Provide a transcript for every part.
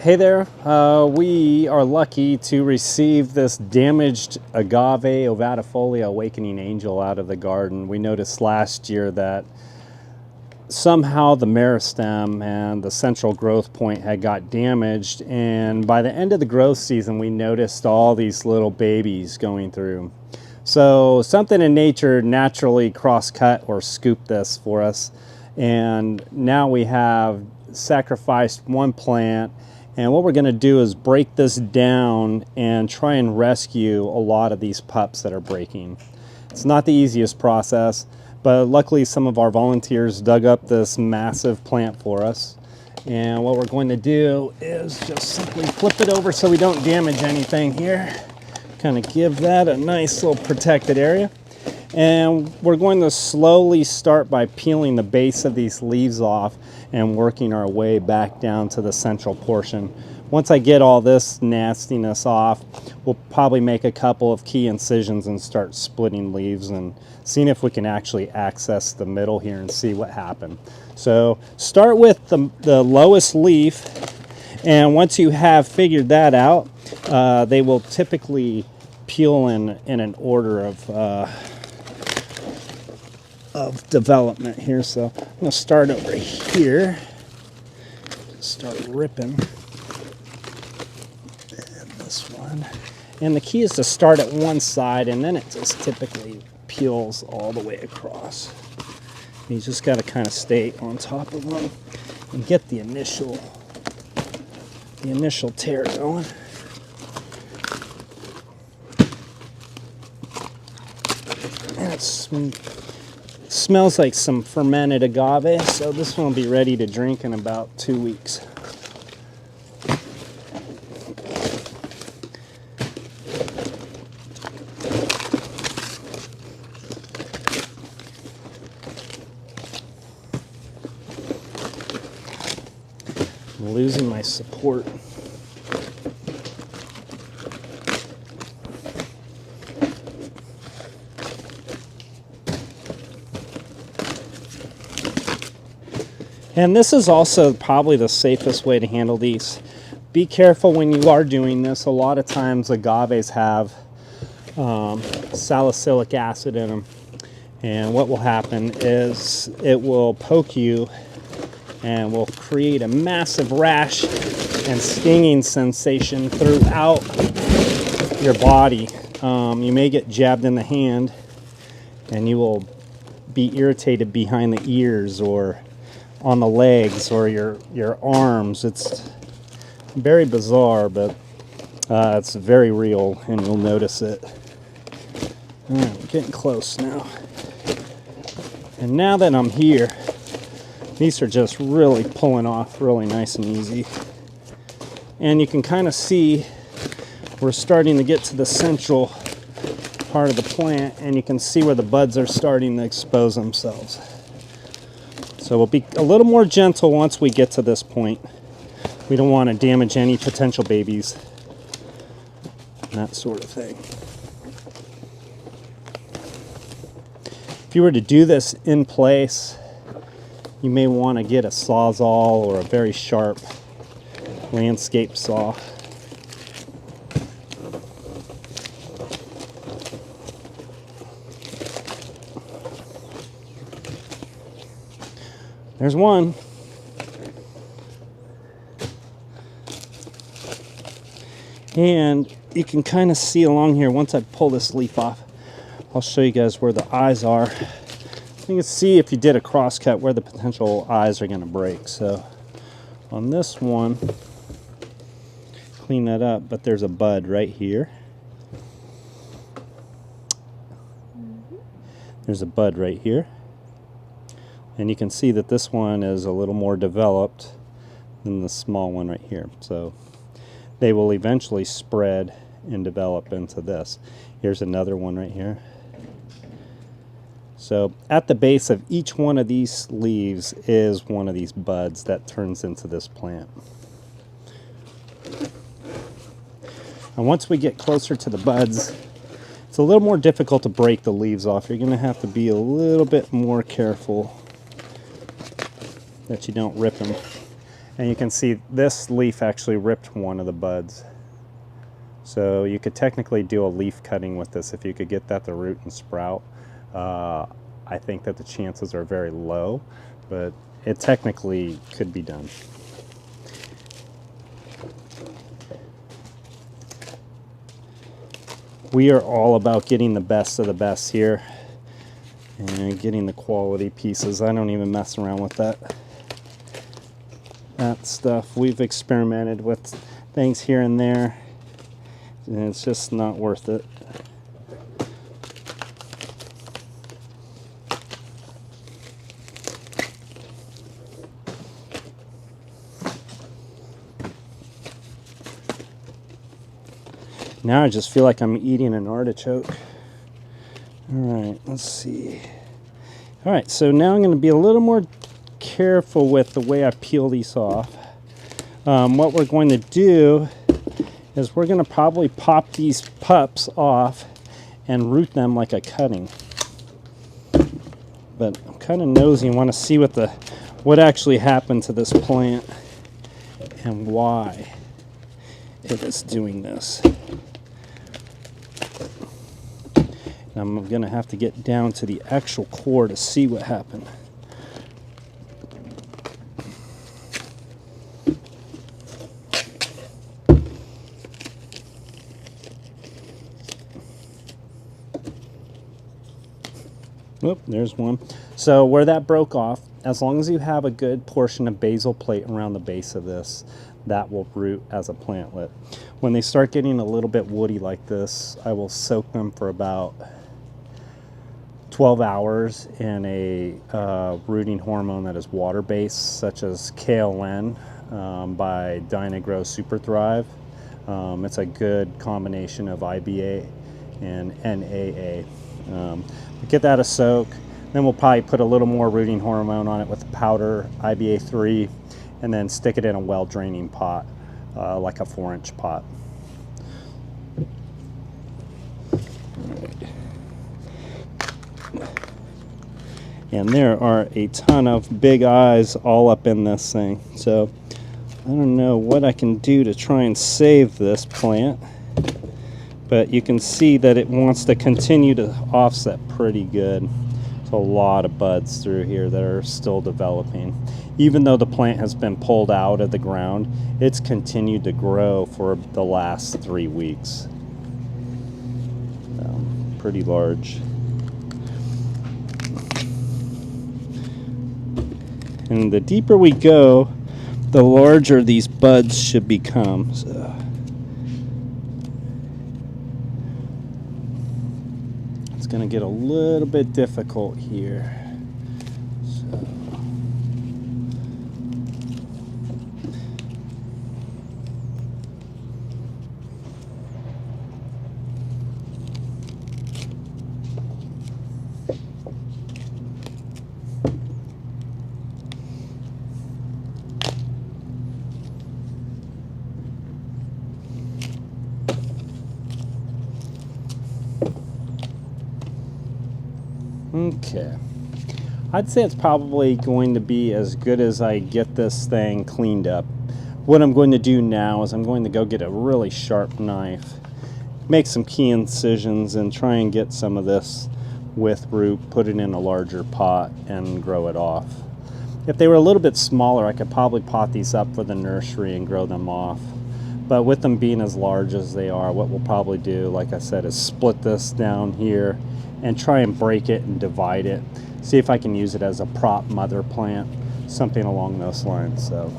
Hey there, we are lucky to receive this damaged Agave ovatifolia awakening angel out of the garden. We noticed last year that somehow the meristem and the central growth point had got damaged, and by the end of the growth season we noticed all these little babies going through. So something in nature naturally cross-cut or scooped this for us, and now we have sacrificed one plant. And what we're going to do is break this down and try and rescue a lot of these pups that are breaking. It's not the easiest process, but luckily some of our volunteers dug up this massive plant for us. And what we're going to do is just simply flip it over so we don't damage anything here. Kind of give that a nice little protected area. And we're going to slowly start by peeling the base of these leaves off and working our way back down to the central portion. Once I get all this nastiness off, we'll probably make a couple of key incisions and start splitting leaves and seeing if we can actually access the middle here and see what happened. So start with the lowest leaf, and once you have figured that out, they will typically peel in an order of development here. So I'm going to start over here, start ripping, and this one. And the key is to start at one side, and then it just typically peels all the way across. You just got to kind of stay on top of them and get the initial tear going. And it's smells like some fermented agave, so this one will be ready to drink in about 2 weeks. I'm losing my support. And this is also probably the safest way to handle these. Be careful when you are doing this. A lot of times agaves have salicylic acid in them. And what will happen is it will poke you and will create a massive rash and stinging sensation throughout your body. You may get jabbed in the hand and you will be irritated behind the ears or on the legs or your arms. It's very bizarre, but it's very real, and you'll notice it. All right, we're getting close now. And now that I'm here, these are just really pulling off really nice and easy. And you can kind of see we're starting to get to the central part of the plant, and you can see where the buds are starting to expose themselves. So we'll be a little more gentle once we get to this point. We don't want to damage any potential babies, that sort of thing. If you were to do this in place, you may want to get a Sawzall or a very sharp landscape saw. There's one. And you can kind of see along here, once I pull this leaf off, I'll show you guys where the eyes are. You can see if you did a crosscut where the potential eyes are going to break. So on this one, clean that up, but there's a bud right here. There's a bud right here. And you can see that this one is a little more developed than the small one right here. So they will eventually spread and develop into this. Here's another one right here. So at the base of each one of these leaves is one of these buds that turns into this plant. And once we get closer to the buds, it's a little more difficult to break the leaves off. You're going to have to be a little bit more careful that you don't rip them. And you can see this leaf actually ripped one of the buds. So you could technically do a leaf cutting with this if you could get that to root and sprout. I think that the chances are very low, but it technically could be done. We are all about getting the best of the best here and getting the quality pieces. I don't even mess around with that stuff. We've experimented with things here and there, and it's just not worth it. Now I just feel like I'm eating an artichoke. All right, let's see. All right, so now I'm going to be a little more careful with the way I peel these off. What we're going to do is we're going to probably pop these pups off and root them like a cutting. But I'm kind of nosy and want to see what actually happened to this plant and why it is doing this. And I'm going to have to get down to the actual core to see what happened. Oop, there's one. So where that broke off, as long as you have a good portion of basal plate around the base of this, that will root as a plantlet. When they start getting a little bit woody like this, I will soak them for about 12 hours in a rooting hormone that is water-based, such as KLN by Dynagrow Super Thrive. It's a good combination of IBA and NAA. Get that a soak, then we'll probably put a little more rooting hormone on it with powder IBA3, and then stick it in a well-draining pot, like a 4-inch pot. And there are a ton of big eyes all up in this thing, so I don't know what I can do to try and save this plant, but you can see that it wants to continue to offset pretty good. There's a lot of buds through here that are still developing. Even though the plant has been pulled out of the ground, it's continued to grow for the last 3 weeks. Pretty large. And the deeper we go, the larger these buds should become. So it's going to get a little bit difficult here. So. Okay, I'd say it's probably going to be as good as I get this thing cleaned up. What I'm going to do now is I'm going to go get a really sharp knife, make some key incisions, and try and get some of this with root, put it in a larger pot, and grow it off. If they were a little bit smaller, I could probably pot these up for the nursery and grow them off. But with them being as large as they are, what we'll probably do, like I said, is split this down here and try and break it and divide it. See if I can use it as a prop mother plant, something along those lines. So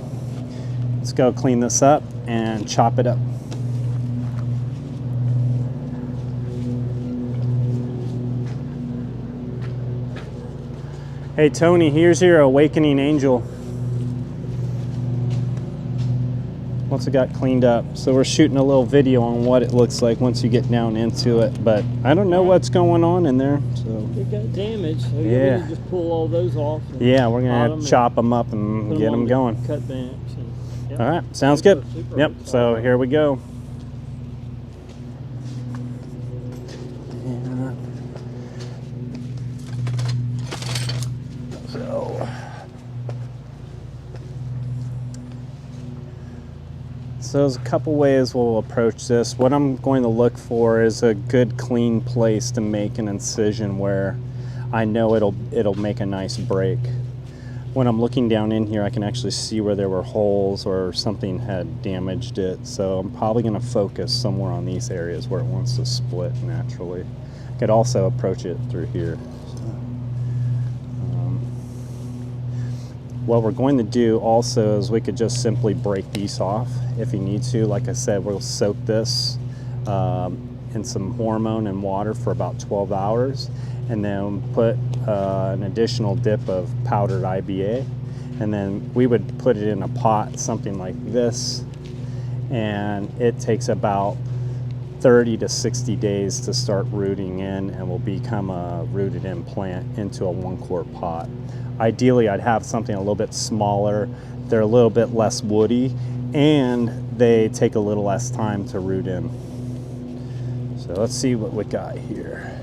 let's go clean this up and chop it up. Hey Tony, here's your awakening angel. Once it got cleaned up. So we're shooting a little video on what it looks like once you get down into it, but I don't know what's going on in there. So it got damaged, so yeah, you just pull all those off. Yeah, we're gonna chop them up and get them going. Cut banks. And, yep. All right, sounds good. Yep. So here we go. So there's a couple ways we'll approach this. What I'm going to look for is a good clean place to make an incision where I know it'll make a nice break. When I'm looking down in here, I can actually see where there were holes or something had damaged it. So I'm probably going to focus somewhere on these areas where it wants to split naturally. I could also approach it through here. What we're going to do also is we could just simply break these off if you need to. Like I said, we'll soak this in some hormone and water for about 12 hours and then put an additional dip of powdered IBA. And then we would put it in a pot, something like this, and it takes about 30 to 60 days to start rooting in and will become a rooted in plant into a 1-quart pot. Ideally, I'd have something a little bit smaller. They're a little bit less woody and they take a little less time to root in. So let's see what we got here.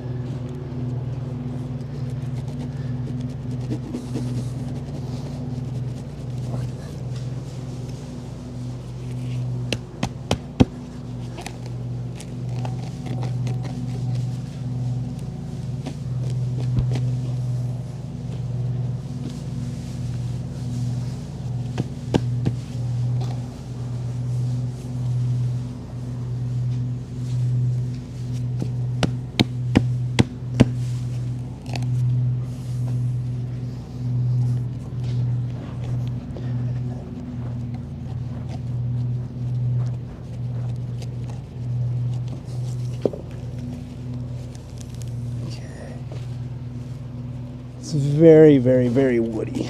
It's very, very, very woody.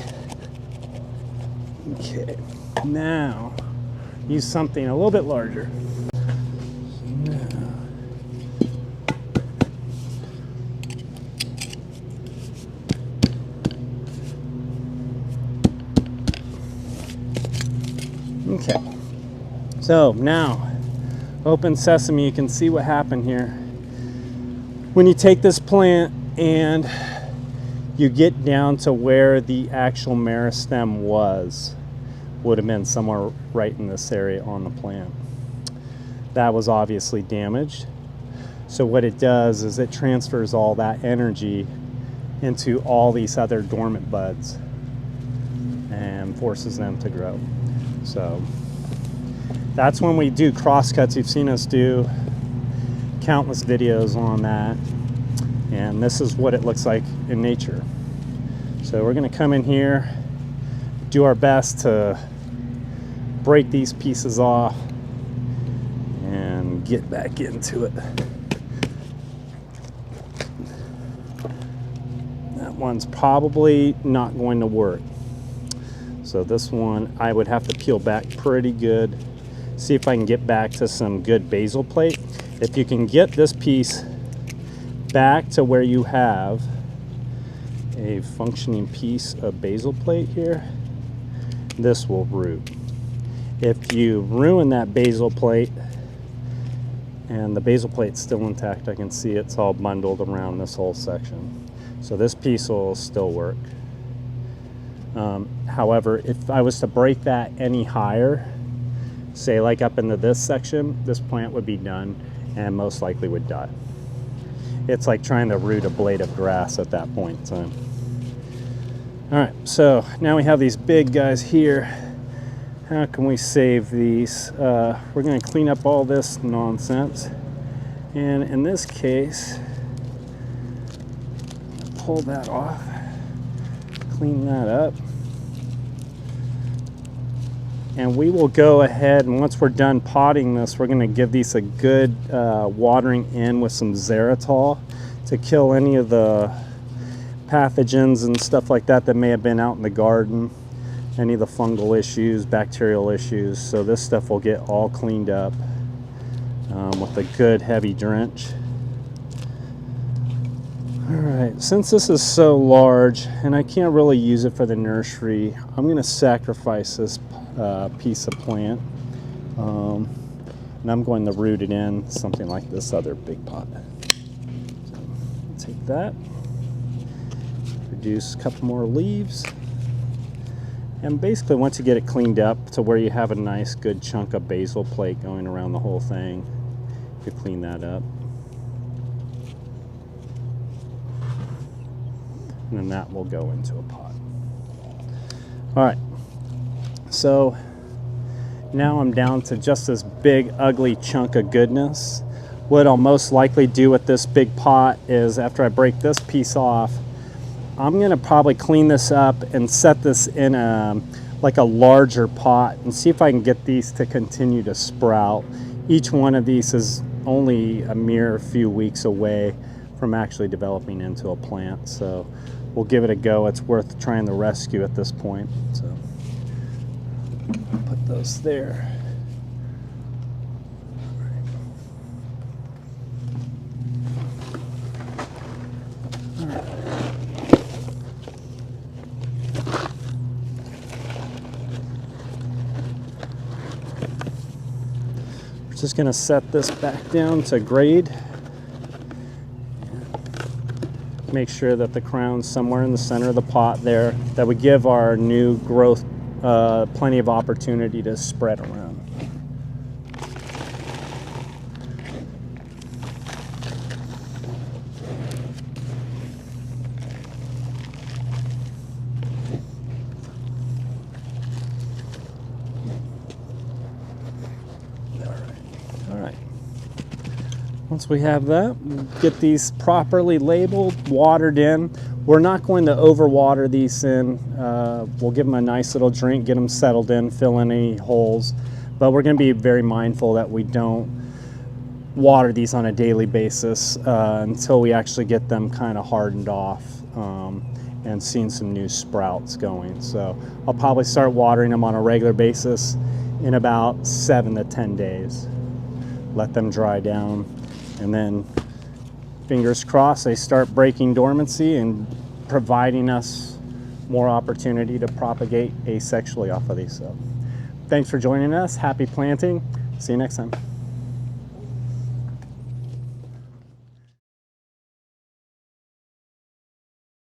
Okay, now use something a little bit larger. Okay, so now open sesame, you can see what happened here. When you take this plant and you get down to where the actual meristem would have been somewhere right in this area on the plant. That was obviously damaged. So what it does is it transfers all that energy into all these other dormant buds and forces them to grow. So that's when we do crosscuts. You've seen us do countless videos on that. And this is what it looks like in nature. So we're going to come in here, do our best to break these pieces off and get back into it. That one's probably not going to work. So this one I would have to peel back pretty good, see if I can get back to some good basal plate. If you can get this piece back to where you have a functioning piece of basal plate here, this will root. If you ruin that basal plate and the basal plate's still intact, I can see it's all bundled around this whole section. So this piece will still work. However, if I was to break that any higher, say like up into this section, this plant would be done and most likely would die. It's like trying to root a blade of grass at that point in time. All right, so now we have these big guys here. How can we save these? We're going to clean up all this nonsense. And in this case, pull that off, clean that up. And we will go ahead, and once we're done potting this, we're going to give these a good watering in with some xeritol to kill any of the pathogens and stuff like that that may have been out in the garden, any of the fungal issues, bacterial issues. So this stuff will get all cleaned up with a good heavy drench. All right, since this is so large and I can't really use it for the nursery, I'm going to sacrifice this piece of plant, and I'm going to root it in something like this other big pot. So take that, produce a couple more leaves, And basically once you get it cleaned up to where you have a nice good chunk of basil plate going around the whole thing, you clean that up. And then that will go into a pot. All right, so now I'm down to just this big ugly chunk of goodness. What I'll most likely do with this big pot is after I break this piece off, I'm gonna probably clean this up and set this in like a larger pot and see if I can get these to continue to sprout. Each one of these is only a mere few weeks away from actually developing into a plant. So we'll give it a go. It's worth trying to rescue at this point. So put those there. Just going to set this back down to grade. Make sure that the crown's somewhere in the center of the pot there. That would give our new growth plenty of opportunity to spread around. Once we have that, we'll get these properly labeled, watered in. We're not going to overwater these in. We'll give them a nice little drink, get them settled in, fill in any holes. But we're going to be very mindful that we don't water these on a daily basis until we actually get them kind of hardened off and seeing some new sprouts going. So I'll probably start watering them on a regular basis in about 7 to 10 days. Let them dry down. And then, fingers crossed, they start breaking dormancy and providing us more opportunity to propagate asexually off of these. So, thanks for joining us. Happy planting. See you next time.